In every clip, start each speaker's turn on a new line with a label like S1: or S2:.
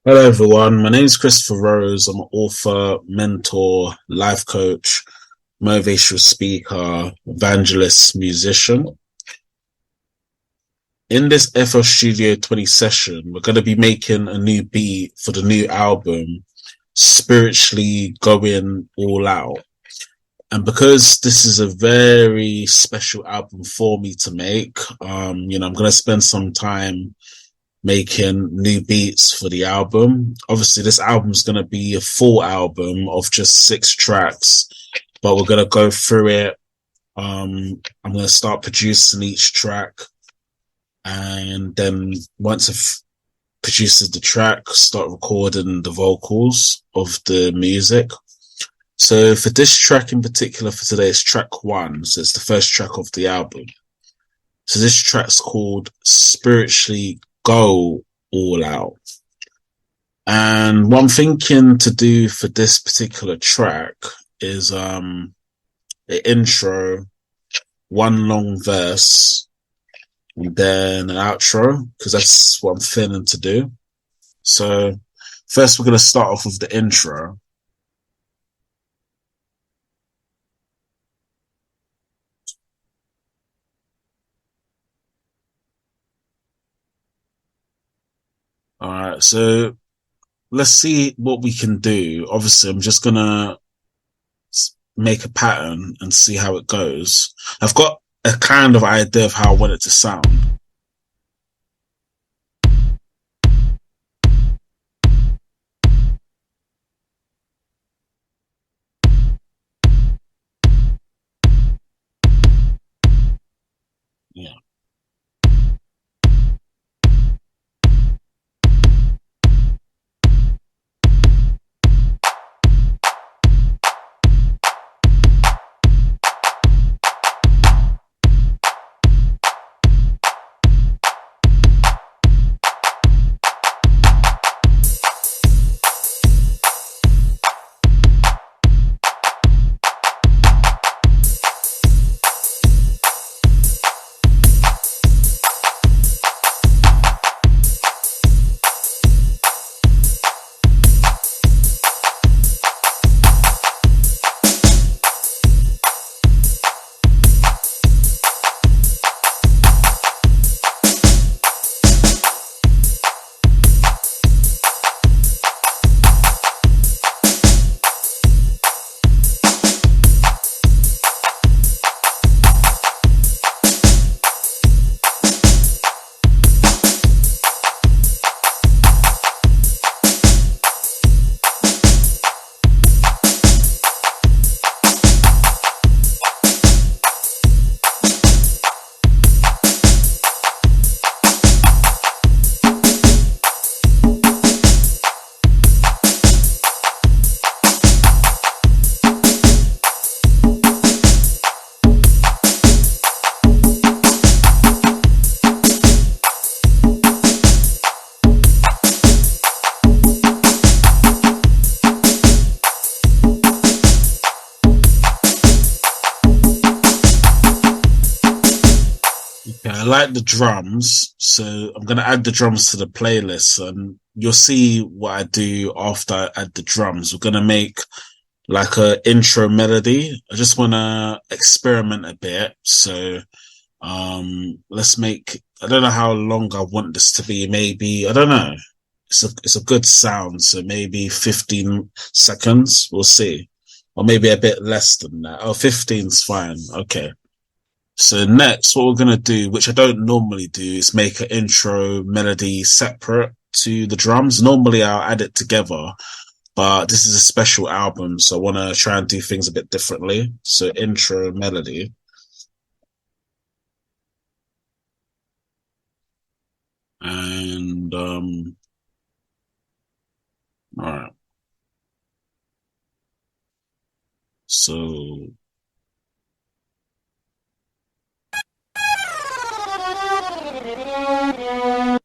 S1: Hello, everyone. My name is Christopher Rose. I'm an author, mentor, life coach, motivational speaker, evangelist, musician. In this FL Studio 20 session, we're going to be making a new beat for the new album, Spiritually Going All Out. And because this is a very special album for me to make, I'm going to spend some time making new beats for the album. Obviously, this album is going to be a full album of just 6 tracks, but we're going to go through it. I'm going to start producing each track, and then once I've produced the track, start recording the vocals of the music. So for this track in particular, for today, it's track 1. So it's the first track of the album. So this track's called Spiritually Go All Out. And what I'm thinking to do for this particular track is the intro, one long verse, and then an outro, because that's what I'm feeling to do. So first we're going to start off with the intro. All right, so let's see what we can do. Obviously, I'm just going to make a pattern and see how it goes. I've got a kind of idea of how I want it to sound. Yeah. Yeah, I like the drums, so I'm gonna add the drums to the playlist, and you'll see what I do after I add the drums. We're gonna make like a intro melody. I just wanna experiment a bit, so let's make. I don't know how long I want this to be. Maybe I don't know. It's a good sound, so maybe 15 seconds. We'll see, or maybe a bit less than that. Oh, 15's fine. Okay. So next, what we're gonna do, which I don't normally do, is make an intro melody separate to the drums. Normally, I'll add it together, but this is a special album, so I want to try and do things a bit differently. So intro melody, and all right. So yeah.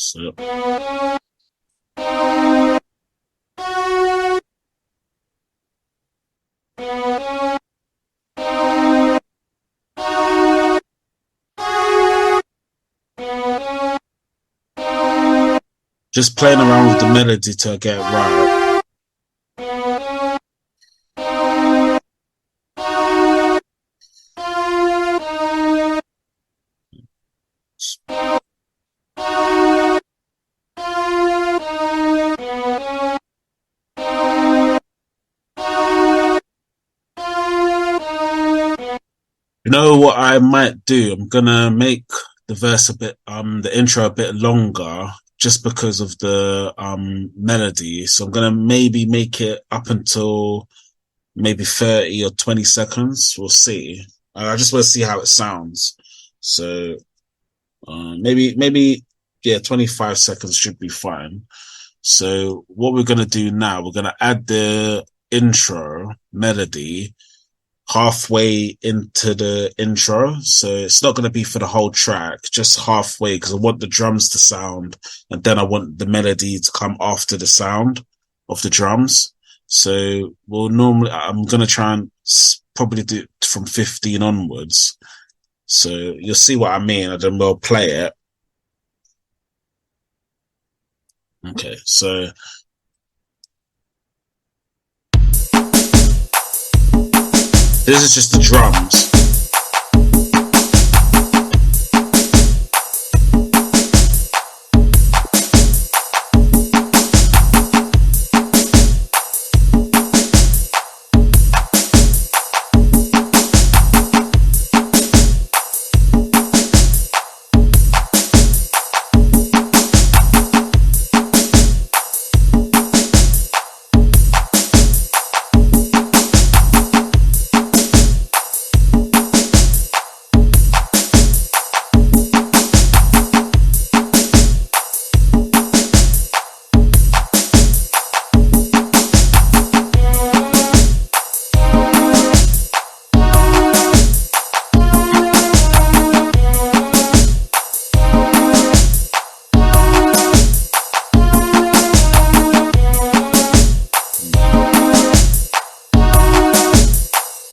S1: So just playing around with the melody to get it right. You know what I might do? I'm gonna make the verse a bit, the intro a bit longer, just because of the melody. So I'm gonna maybe make it up until maybe 30 or 20 seconds. We'll see. I just want to see how it sounds. So maybe yeah, 25 seconds should be fine. So what we're gonna do now, we're gonna add the intro melody halfway into the intro. So it's not going to be for the whole track, just halfway, because I want the drums to sound and then I want the melody to come after the sound of the drums. So I'm going to try and probably do it from 15 onwards. So you'll see what I mean, and then we'll play it. Okay, so this is just the drums.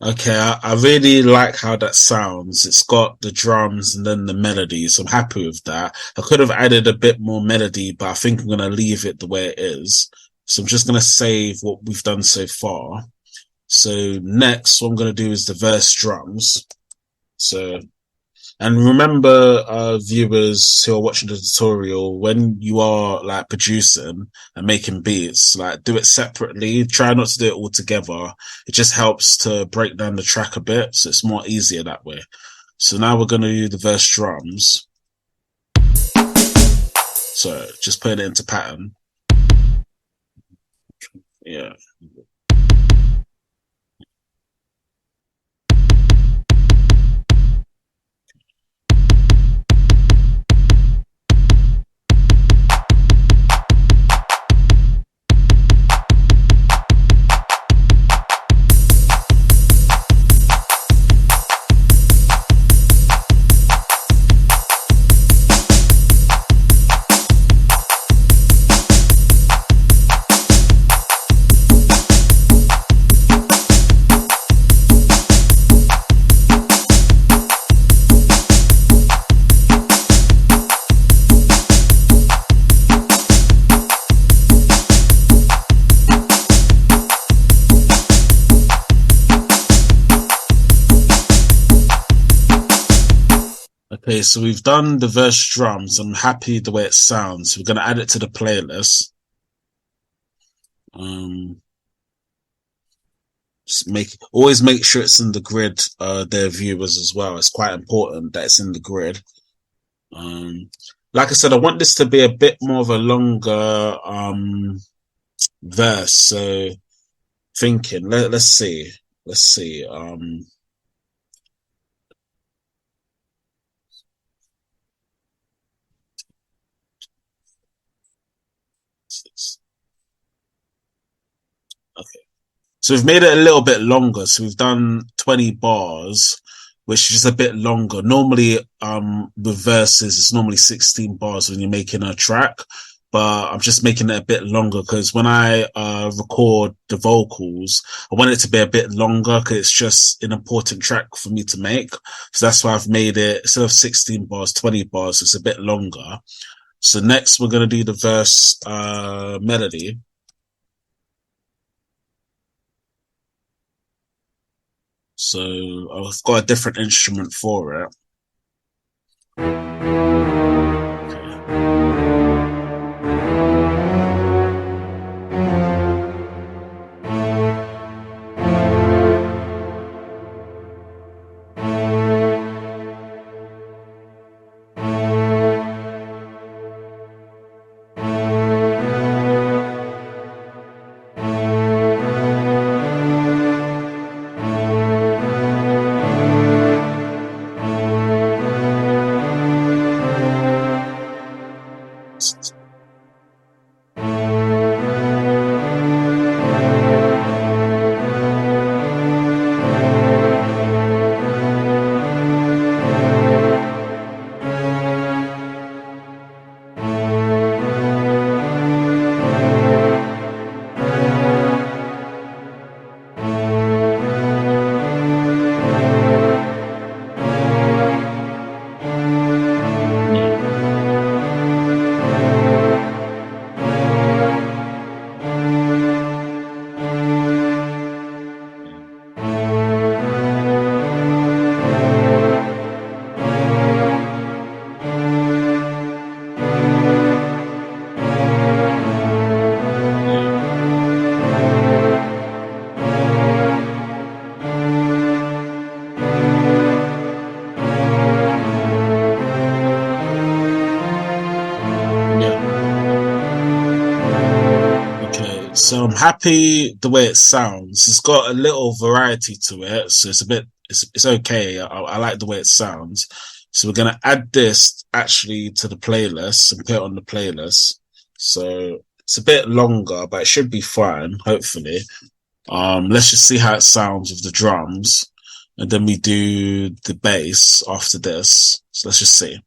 S1: Okay, I really like how that sounds. It's got the drums and then the melody, so I'm happy with that. I could have added a bit more melody, but I think I'm going to leave it the way it is. So I'm just going to save what we've done so far. So next, what I'm going to do is the verse drums. So, and remember, viewers who are watching the tutorial, when you are like producing and making beats, like do it separately. Try not to do it all together. It just helps to break down the track a bit, so it's more easier that way. So now we're going to do the verse drums. So just putting it into pattern. Yeah. Okay, so we've done the verse drums. I'm happy the way it sounds. We're going to add it to the playlist. Just always make sure it's in the grid, their viewers as well. It's quite important that it's in the grid. Like I said, I want this to be a bit more of a longer verse. So thinking, let's see. Okay. So we've made it a little bit longer. So we've done 20 bars. which is just a bit longer. Normally, with verses, it's normally 16 bars when you're making a track, but I'm just making it a bit longer because when I record the vocals, I want it to be a bit longer because it's just an important track for me to make. So that's why I've made it, instead of 16 bars, 20 bars, it's a bit longer. So next we're going to do the verse melody. So I've got a different instrument for it. Yeah. Okay, so I'm happy the way it sounds. It's got a little variety to it, so it's okay. I like the way it sounds. So we're gonna add this actually to the playlist and put it on the playlist. So it's a bit longer, but it should be fine, hopefully. Let's just see how it sounds with the drums, and then we do the bass after this. So let's just see.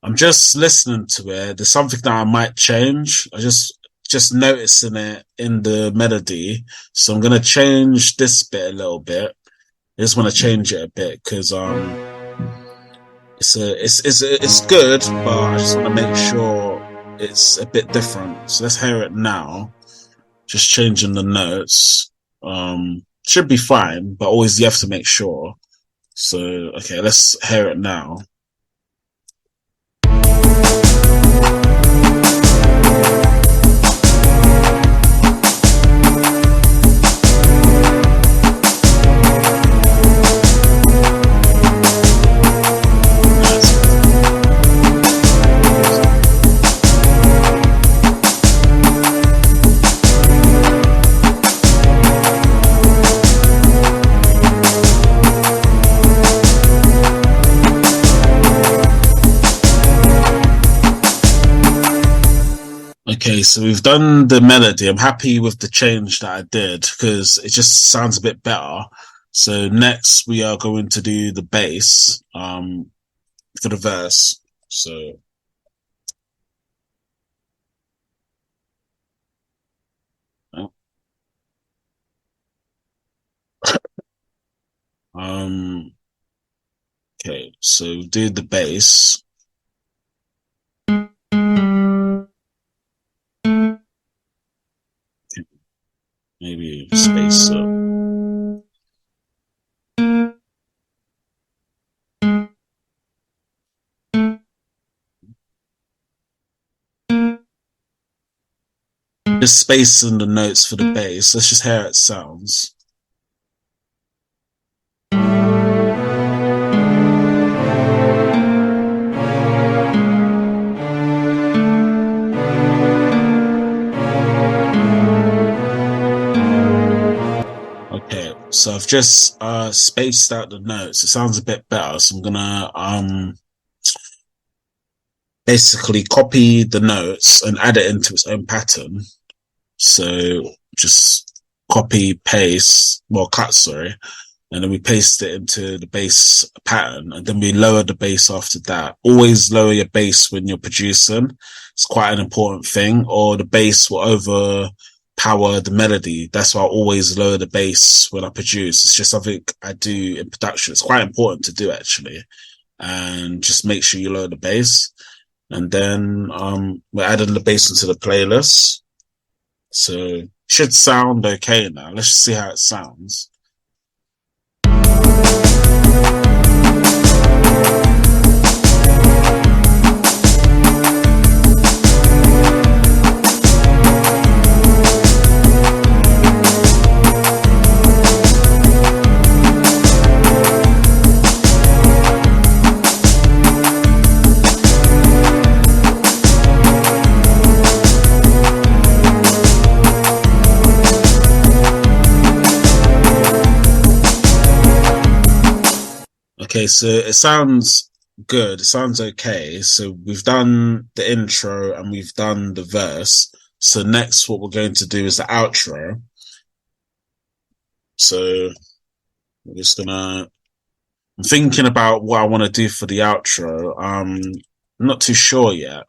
S1: I'm just listening to it. There's something that I might change. I just noticing it in the melody. So I'm gonna change this bit a little bit. I just want to change it a bit because it's good, but I just want to make sure it's a bit different. So let's hear it now. Just changing the notes. Should be fine, but always you have to make sure. So okay, let's hear it now. Okay, so we've done the melody. I'm happy with the change that I did because it just sounds a bit better. So next we are going to do the bass for the verse. So um okay, so do the bass. Maybe space up. Just spacing the notes for the bass. Let's just hear how it sounds. Okay, so I've just spaced out the notes. It sounds a bit better, so I'm gonna basically copy the notes and add it into its own pattern. So just copy, paste, well, cut, sorry, and then we paste it into the bass pattern, and then we lower the bass after that. Always lower your bass when you're producing. It's quite an important thing, or the bass will overpower the melody. That's why I always lower the bass when I produce. It's just something I do in production. It's quite important to do, actually. And just make sure you lower the bass. And then we're adding the bass into the playlist. So it should sound okay now. Let's just see how it sounds. Okay, so it sounds good. It sounds okay. So we've done the intro and we've done the verse. So next what we're going to do is the outro. So we're just I'm thinking about what I want to do for the outro. I'm not too sure yet.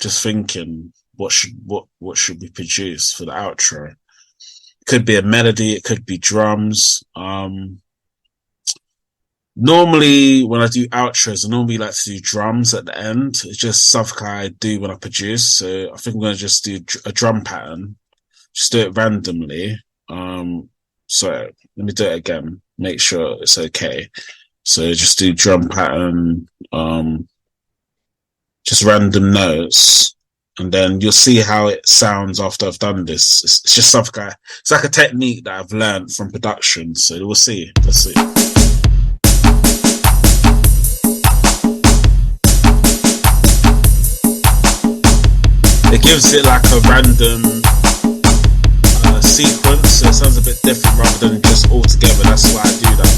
S1: Just thinking what should we produce for the outro. It could be a melody, it could be drums. Normally, when I do outros, I normally like to do drums at the end. It's just something I do when I produce. So I think I'm going to just do a drum pattern. Just do it randomly. So let me do it again. Make sure it's okay. So just do drum pattern, just random notes. And then you'll see how it sounds after I've done this. It's just something it's like a technique that I've learned from production. So we'll see. Let's see. It gives it like a random sequence, so it sounds a bit different rather than just all together. That's why I do that.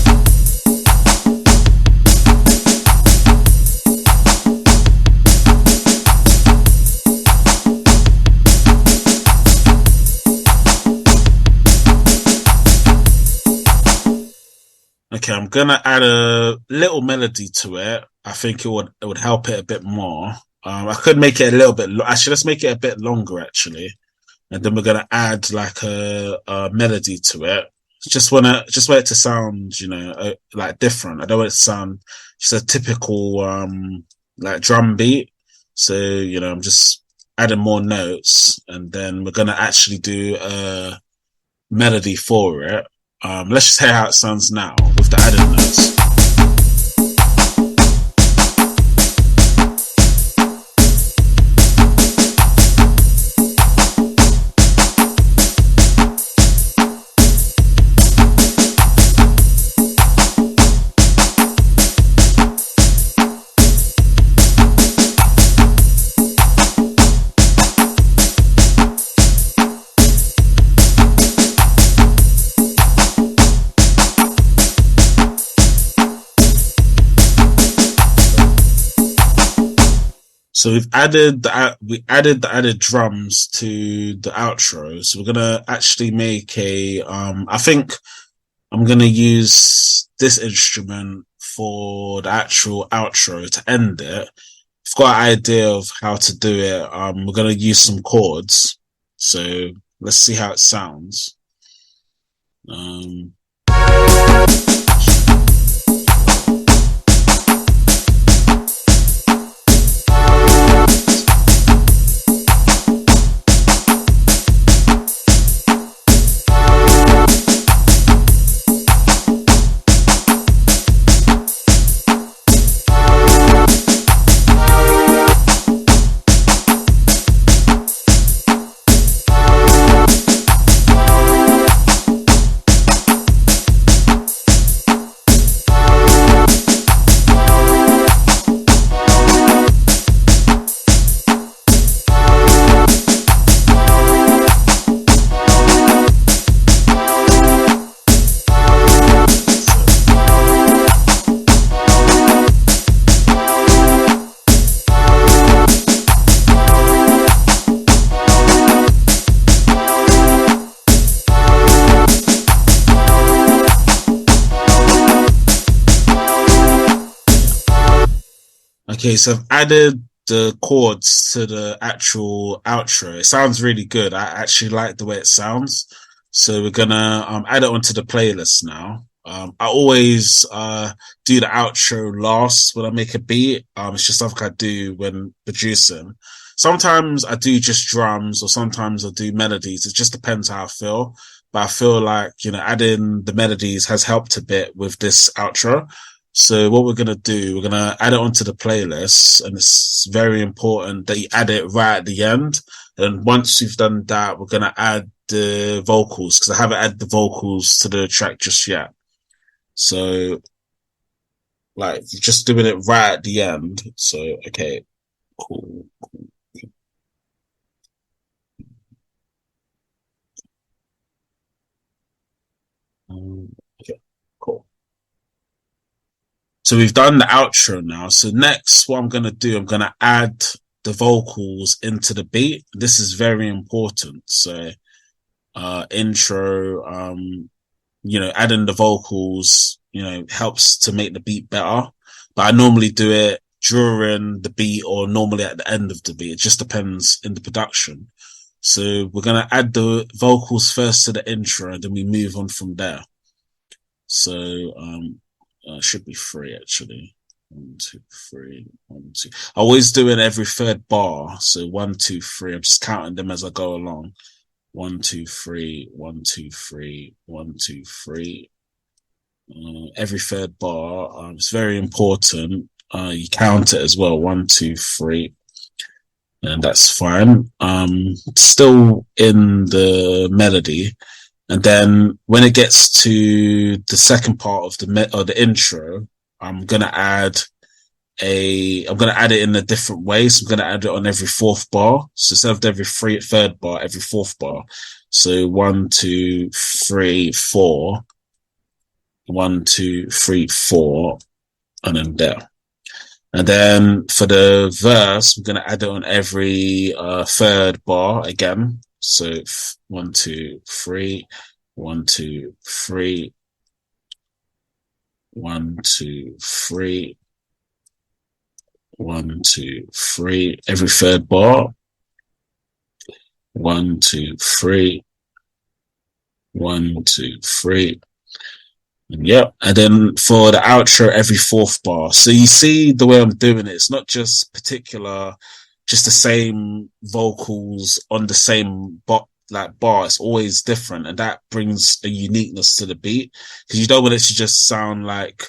S1: Okay, I'm gonna add a little melody to it. I think it would help it a bit more. I could make it a little bit. Actually, let's make it a bit longer. Actually, and then we're gonna add like a melody to it. Just want it to sound, like different. I don't want it to sound just a typical like drum beat. So I'm just adding more notes, and then we're gonna actually do a melody for it. Let's just hear how it sounds now with the added notes. So we added the added drums to the outro. So we're gonna actually make I think I'm gonna use this instrument for the actual outro to end it. I've got an idea of how to do it. We're gonna use some chords. So let's see how it sounds. Okay, so I've added the chords to the actual outro. It sounds really good. I actually like the way it sounds. So we're gonna add it onto the playlist now. I always do the outro last when I make a beat. It's just something I do when producing. Sometimes I do just drums, or sometimes I do melodies. It just depends how I feel. But I feel like, adding the melodies has helped a bit with this outro. So what we're going to do, we're going to add it onto the playlist, and it's very important that you add it right at the end. And once you've done that, we're going to add the vocals, because I haven't added the vocals to the track just yet. So like just doing it right at the end. So, okay, cool. Okay, cool. So we've done the outro now. So next, what I'm going to do, I'm going to add the vocals into the beat. This is very important. So, intro, adding the vocals, helps to make the beat better. But I normally do it during the beat or normally at the end of the beat. It just depends in the production. So we're going to add the vocals first to the intro, and then we move on from there. So, should be three actually. 1, 2, 3, 1, 2. I always do it every third bar. So 1, 2, 3. I'm just counting them as I go along. 1, 2, 3, 1, 2, 3, 1, 2, 3. Every third bar. It's very important. You count it as well. 1, 2, 3. And that's fine. Still in the melody. And then when it gets to the second part of the intro, I'm going to add it in a different way. So I'm going to add it on every fourth bar. So instead of every third bar, every fourth bar. So 1, 2, 3, 4. 1, 2, 3, 4. And then there. And then for the verse, we're going to add it on every third bar again. So 1, 2, 3, 1, 2, 3, 1, 2, 3, 1, 2, 3. Every third bar. 1, 2, 3, 1, 2, 3. Yep. And then for the outro, every fourth bar. So you see the way I'm doing it. It's not just just the same vocals on the same bar. It's always different, and that brings a uniqueness to the beat, because you don't want it to just sound like,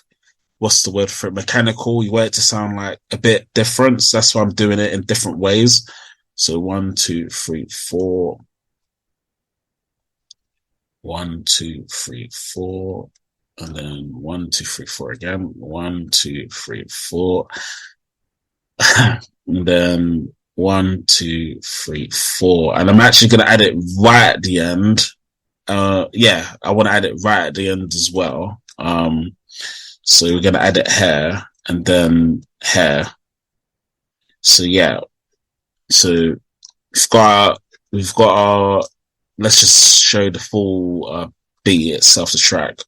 S1: what's the word for it, mechanical. You want it to sound like a bit different. So that's why I'm doing it in different ways. So 1, 2, 3, 4. 1, 2, 3, 4. And then 1, 2, 3, 4 again. 1, 2, 3, 4. And then 1, 2, 3, 4. And I'm actually going to add it right at the end. I want to add it right at the end as well. So we're going to add it here and then here. So yeah. So we've got our, let's just show the full, beat itself, the track.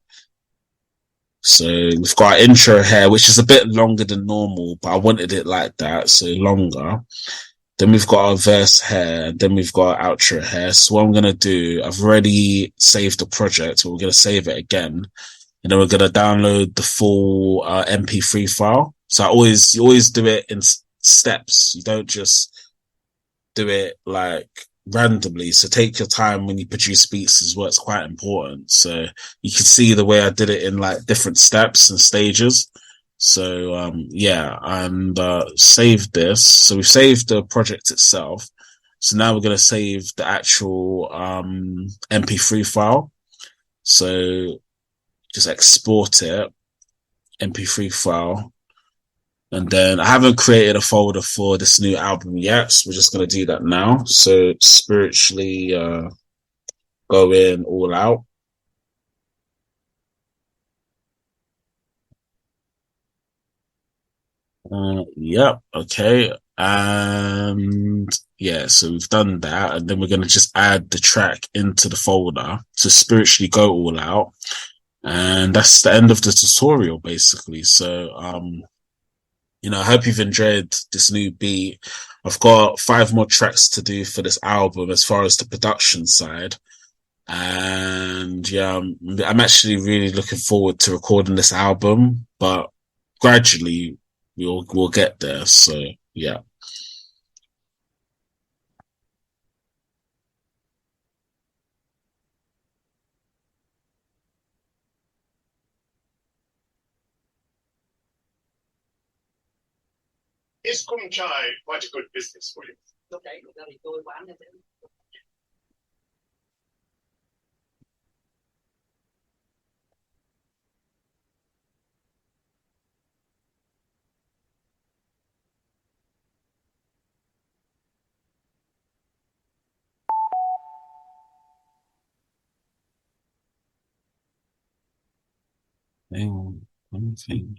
S1: So we've got our intro here, which is a bit longer than normal, but I wanted it like that, so longer. Then we've got our verse here, and then we've got our outro here. So what I'm going to do, I've already saved the project, but we're going to save it again. And then we're going to download the full MP3 file. So you always do it in steps. You don't just do it like randomly. So take your time when you produce beats as well. It's quite important. So you can see the way I did it in like different steps and stages. So, and save this. So we've saved the project itself. So now we're going to save the actual MP3 file. So just export it, MP3 file. And then I haven't created a folder for this new album yet, so we're just going to do that now. So spiritually going all out. Yep. Okay. And yeah, so we've done that. And then we're going to just add the track into the folder to spiritually go all out. And that's the end of the tutorial, basically. So, I hope you've enjoyed this new beat. I've got 5 more tracks to do for this album as far as the production side. And yeah, I'm actually really looking forward to recording this album, but gradually we'll get there. So yeah.
S2: Is Kum Chai quite a good business for you?
S1: Hang on. One thing,